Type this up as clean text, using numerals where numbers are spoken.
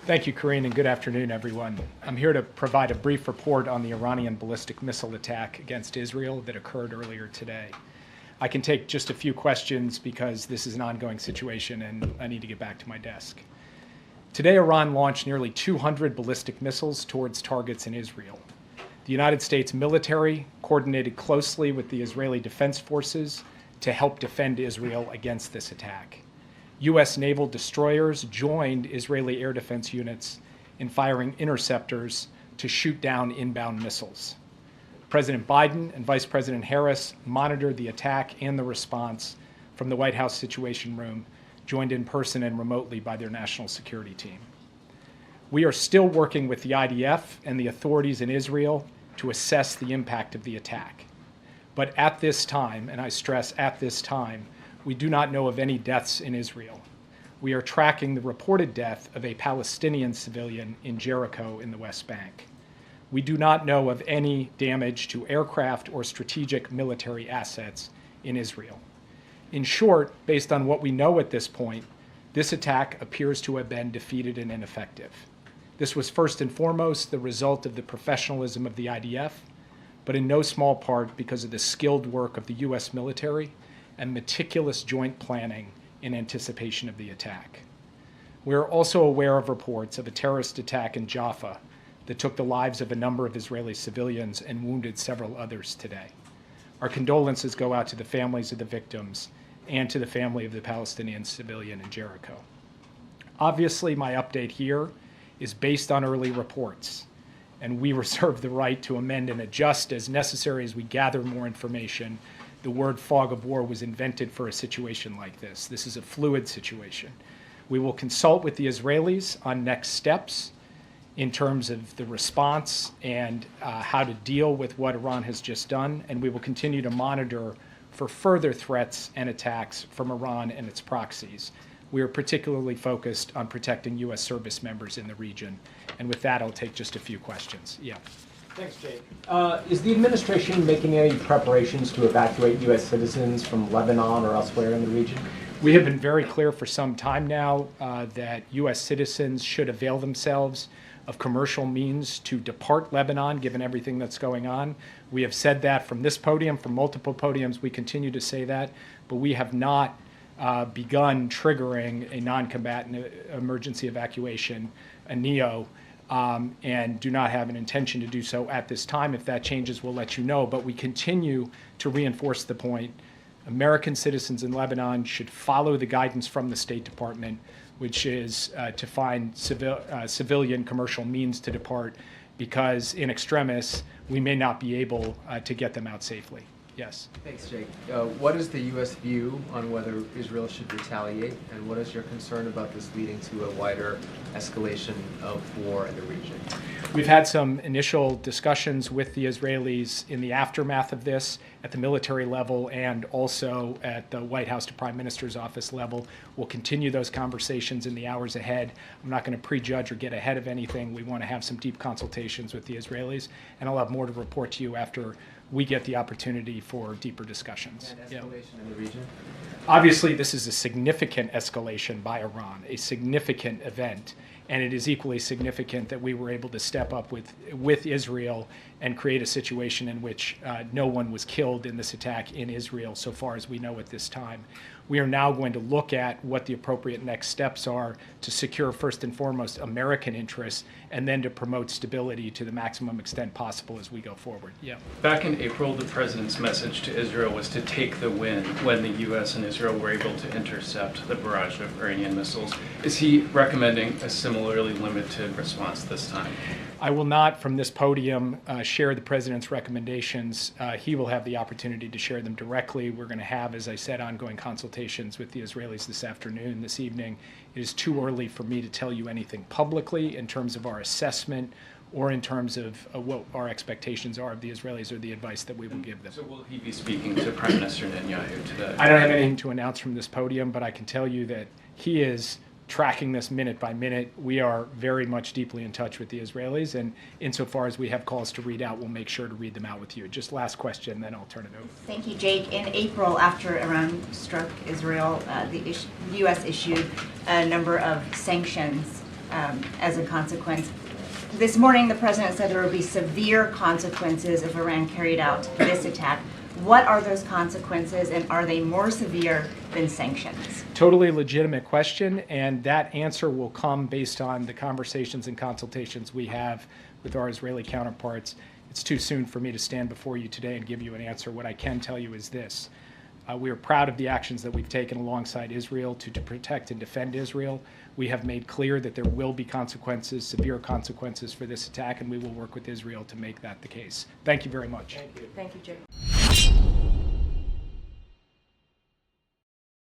Thank you, Corinne, and good afternoon, everyone. I'm here to provide a brief report on the Iranian ballistic missile attack against Israel that occurred earlier today. I can take just a few questions because this is an ongoing situation and I need to get back to my desk. Today, Iran launched nearly 200 ballistic missiles towards targets in Israel. The United States military coordinated closely with the Israeli Defense Forces to help defend Israel against this attack. U.S. naval destroyers joined Israeli air defense units in firing interceptors to shoot down inbound missiles. President Biden and Vice President Harris monitored the attack and the response from the White House Situation Room, joined in person and remotely by their national security team. We are still working with the IDF and the authorities in Israel to assess the impact of the attack. But at this time, and I stress at this time, we do not know of any deaths in Israel. We are tracking the reported death of a Palestinian civilian in Jericho in the West Bank. We do not know of any damage to aircraft or strategic military assets in Israel. In short, based on what we know at this point, this attack appears to have been defeated and ineffective. This was first and foremost the result of the professionalism of the IDF, but in no small part because of the skilled work of the U.S. military and meticulous joint planning in anticipation of the attack. We are also aware of reports of a terrorist attack in Jaffa that took the lives of a number of Israeli civilians and wounded several others today. Our condolences go out to the families of the victims and to the family of the Palestinian civilian in Jericho. Obviously, my update here is based on early reports, and we reserve the right to amend and adjust as necessary as we gather more information. The word fog of war was invented for a situation like this. This is a fluid situation. We will consult with the Israelis on next steps in terms of the response and how to deal with what Iran has just done, and we will continue to monitor for further threats and attacks from Iran and its proxies. We are particularly focused on protecting U.S. service members in the region. And with that, I'll take just a few questions. Yeah. Thanks, Jake. Is the administration making any preparations to evacuate U.S. citizens from Lebanon or elsewhere in the region? We have been very clear for some time now that U.S. citizens should avail themselves of commercial means to depart Lebanon, given everything that's going on. We have said that from this podium, from multiple podiums. We continue to say that, but we have not begun triggering a non-combatant emergency evacuation, a NEO, and do not have an intention to do so at this time. If that changes, we'll let you know. But we continue to reinforce the point. American citizens in Lebanon should follow the guidance from the State Department, which is to find civilian commercial means to depart, because in extremis, we may not be able to get them out safely. Yes. Thanks, Jake. What is the U.S. view on whether Israel should retaliate, and what is your concern about this leading to a wider escalation of war in the region? We've had some initial discussions with the Israelis in the aftermath of this at the military level and also at the White House to Prime Minister's office level. We'll continue those conversations in the hours ahead. I'm not going to prejudge or get ahead of anything. We want to have some deep consultations with the Israelis, and I'll have more to report to you after we get the opportunity for deeper discussions. And escalation in the region? Obviously, this is a significant escalation by Iran, a significant event, and it is equally significant that we were able to step up with Israel and create a situation in which no one was killed in this attack in Israel, so far as we know at this time. We are now going to look at what the appropriate next steps are to secure, first and foremost, American interests, and then to promote stability to the maximum extent possible as we go forward. Yeah. Back in April, the president's message to Israel was to take the win when the U.S. and Israel were able to intercept the barrage of Iranian missiles. Is he recommending a similarly limited response this time? I will not, from this podium, share the president's recommendations. He will have the opportunity to share them directly. We're going to have, as I said, ongoing consultations with the Israelis this afternoon, this evening. It is too early for me to tell you anything publicly in terms of our assessment or in terms of what our expectations are of the Israelis or the advice that we will give them. So will he be speaking to Prime Minister Netanyahu today? I don't have anything to announce from this podium, but I can tell you that he is tracking this minute by minute. We are very much deeply in touch with the Israelis, and insofar as we have calls to read out, we'll make sure to read them out with you. Just last question, then I'll turn it over. Thank you, Jake. In April, after Iran struck Israel, the U.S. issued a number of sanctions as a consequence. This morning, the president said there would be severe consequences if Iran carried out this attack. What are those consequences, and are they more severe than sanctions? Totally legitimate question, and that answer will come based on the conversations and consultations we have with our Israeli counterparts. It's too soon for me to stand before you today and give you an answer. What I can tell you is this. We are proud of the actions that we've taken alongside Israel to protect and defend Israel. We have made clear that there will be consequences, severe consequences for this attack, and we will work with Israel to make that the case. Thank you very much. Thank you. Thank you, Jake.